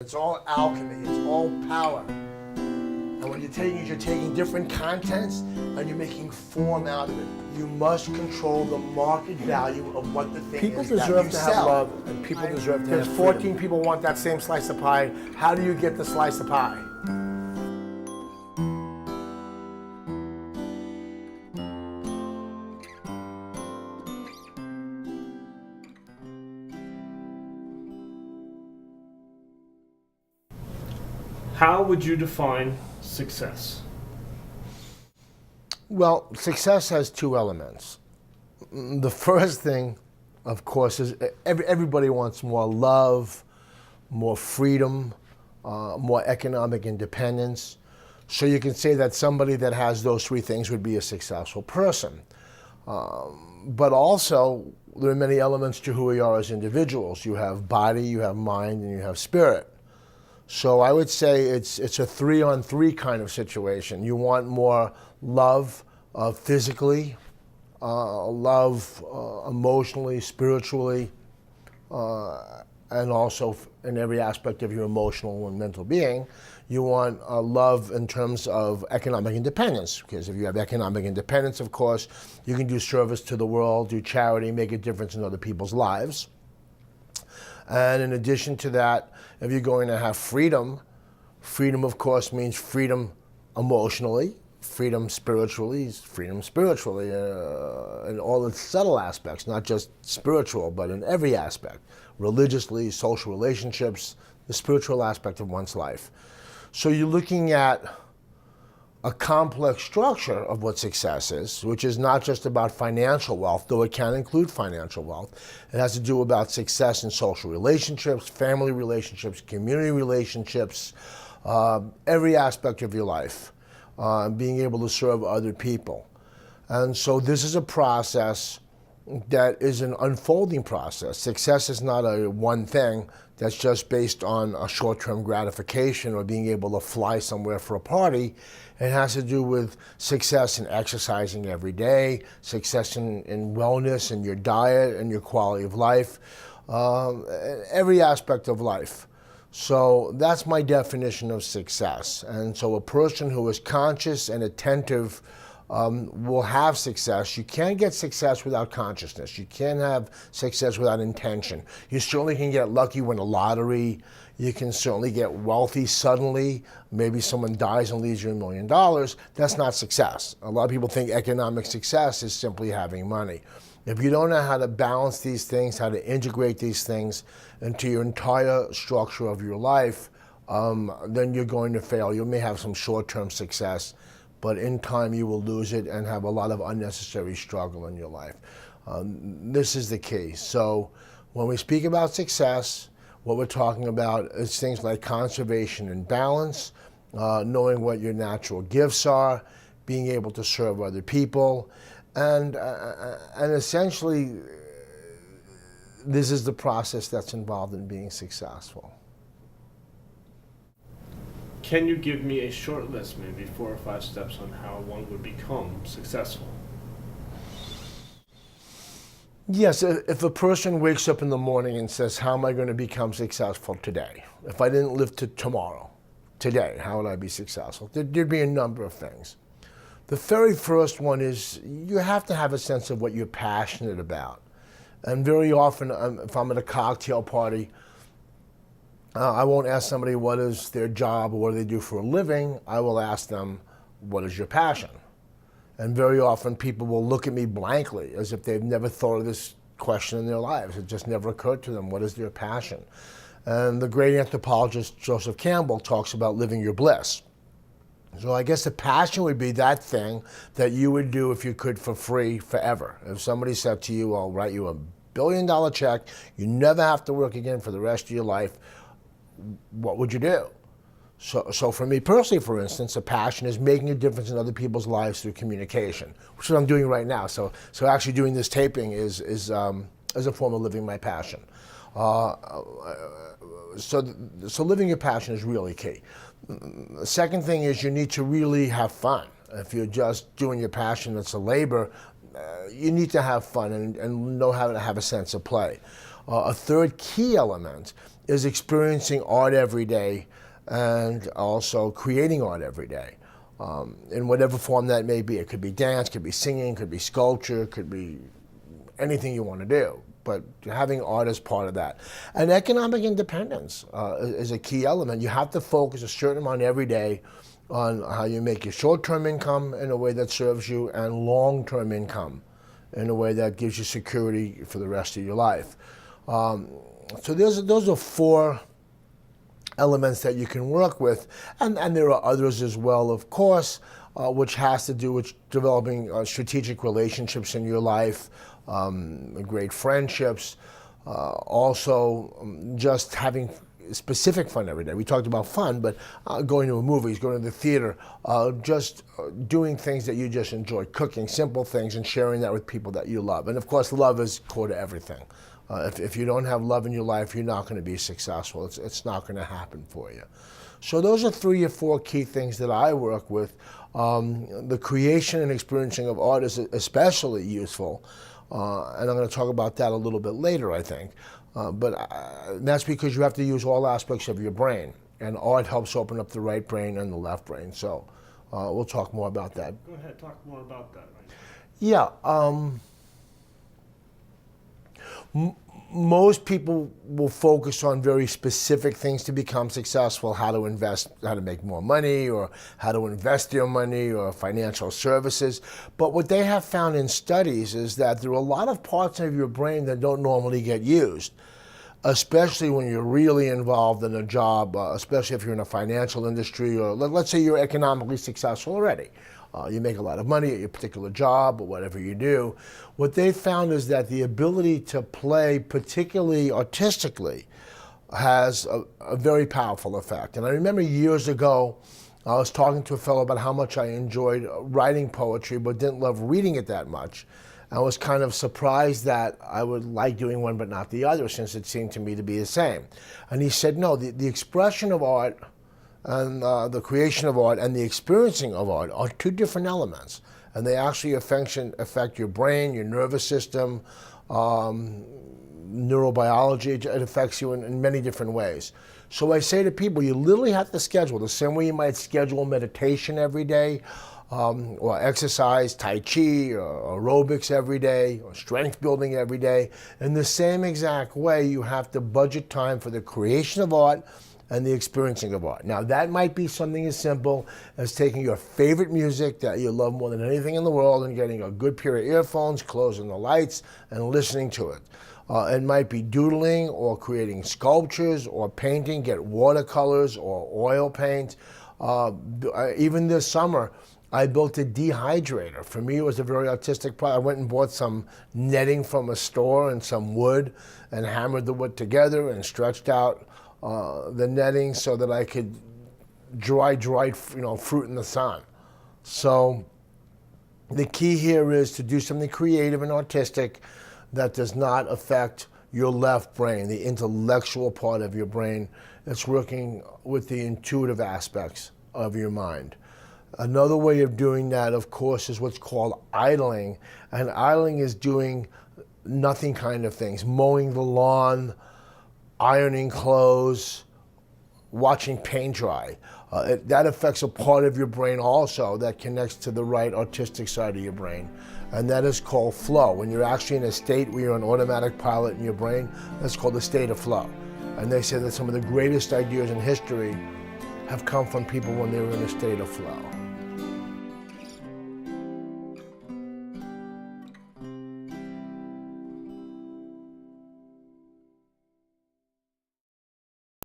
It's all alchemy, it's all power. And what you're taking different contents and you're making form out of it. You must control the market value of what the thing People is that you deserve to have sell. love, and people deserve to have There's freedom. 14 people want that same slice of pie. How do you get the slice of pie? How would you define success? Well, success has two elements. The first thing, of course, is everybody wants more love, more freedom, more economic independence. So you can say that somebody that has those three things would be a successful person. But also, there are many elements to who we are as individuals. You have body, you have mind, and you have spirit. So I would say it's a 3-on-3 kind of situation. You want more love physically, love emotionally, spiritually, and also in every aspect of your emotional and mental being. You want love in terms of economic independence, because if you have economic independence, of course, you can do service to the world, do charity, make a difference in other people's lives. And in addition to that, if you're going to have freedom, freedom of course means freedom emotionally, freedom spiritually, in all its subtle aspects, not just spiritual, but in every aspect, religiously, social relationships, the spiritual aspect of one's life. So you're looking at a complex structure of what success is, which is not just about financial wealth, though it can include financial wealth. It has to do about success in social relationships, family relationships, community relationships, every aspect of your life, being able to serve other people. And so this is a process that is an unfolding process. Success is not a one thing that's just based on a short-term gratification or being able to fly somewhere for a party. It has to do with success in exercising every day, success in wellness and your diet and your quality of life, every aspect of life. So that's my definition of success. And so a person who is conscious and attentive will have success. You can't get success without consciousness. You can't have success without intention. You certainly can get lucky, win a lottery. You can certainly get wealthy suddenly. Maybe someone dies and leaves you $1 million. That's not success. A lot of people think economic success is simply having money. If you don't know how to balance these things, how to integrate these things into your entire structure of your life, then you're going to fail. You may have some short-term success, but in time you will lose it and have a lot of unnecessary struggle in your life. This is the key. So when we speak about success, what we're talking about is things like conservation and balance, knowing what your natural gifts are, being able to serve other people, and essentially this is the process that's involved in being successful. Can you give me a short list, maybe 4 or 5 steps on how one would become successful? Yes, if a person wakes up in the morning and says, how am I going to become successful today? If I didn't live to tomorrow, today, how would I be successful? There'd be a number of things. The very first one is you have to have a sense of what you're passionate about. And very often, if I'm at a cocktail party, I won't ask somebody what is their job or what do they do for a living. I will ask them, what is your passion? And very often people will look at me blankly as if they've never thought of this question in their lives. It just never occurred to them, what is their passion? And the great anthropologist Joseph Campbell talks about living your bliss. So I guess the passion would be that thing that you would do if you could for free forever. If somebody said to you, I'll write you $1 billion check, you never have to work again for the rest of your life, what would you do? So for me personally, for instance, a passion is making a difference in other people's lives through communication, which is what I'm doing right now. So actually doing this taping is a form of living my passion. So living your passion is really key. The second thing is you need to really have fun. If you're just doing your passion, it's a labor, you need to have fun and know how to have a sense of play. A third key element is experiencing art every day and also creating art every day. In whatever form that may be. It could be dance, could be singing, could be sculpture, could be anything you want to do. But having art is part of that. And economic independence is a key element. You have to focus a certain amount every day on how you make your short-term income in a way that serves you and long-term income in a way that gives you security for the rest of your life. So those are four elements that you can work with, and there are others as well, of course, which has to do with developing strategic relationships in your life, great friendships, also just having specific fun every day. We talked about fun, but going to movies, going to the theater, just doing things that you just enjoy, cooking simple things and sharing that with people that you love. And of course, love is core to everything. If you don't have love in your life, you're not going to be successful. It's not going to happen for you. So those are 3 or 4 key things that I work with. The creation and experiencing of art is especially useful, and I'm going to talk about that a little bit later, I think. But that's because you have to use all aspects of your brain, and art helps open up the right brain and the left brain. So we'll talk more about that. Go ahead, talk more about that. Yeah. Most people will focus on very specific things to become successful, how to invest, how to make more money, or how to invest their money, or financial services. But what they have found in studies is that there are a lot of parts of your brain that don't normally get used, especially when you're really involved in a job, especially if you're in a financial industry, or let's say you're economically successful already. You make a lot of money at your particular job or whatever you do. What they found is that the ability to play, particularly artistically, has a very powerful effect. And I remember years ago, I was talking to a fellow about how much I enjoyed writing poetry, but didn't love reading it that much. I was kind of surprised that I would like doing one but not the other, since it seemed to me to be the same. And he said, no, the expression of art and the creation of art and the experiencing of art are 2 different elements. And they actually affect your brain, your nervous system, neurobiology. It affects you in many different ways. So I say to people, you literally have to schedule, the same way you might schedule meditation every day, or exercise, Tai Chi, or aerobics every day, or strength building every day. In the same exact way, you have to budget time for the creation of art and the experiencing of art. Now, that might be something as simple as taking your favorite music that you love more than anything in the world and getting a good pair of earphones, closing the lights, and listening to it. It might be doodling or creating sculptures or painting, get watercolors or oil paint. Even this summer, I built a dehydrator. For me, it was a very artistic project. I went and bought some netting from a store and some wood and hammered the wood together and stretched out the netting so that I could dry fruit in the sun. So the key here is to do something creative and artistic that does not affect your left brain, the intellectual part of your brain. It's working with the intuitive aspects of your mind. Another way of doing that, of course, is what's called idling. And idling is doing nothing kind of things, mowing the lawn, ironing clothes, watching paint dry. That affects a part of your brain also that connects to the right artistic side of your brain. And that is called flow. When you're actually in a state where you're on automatic pilot in your brain, that's called a state of flow. And they say that some of the greatest ideas in history have come from people when they were in a state of flow.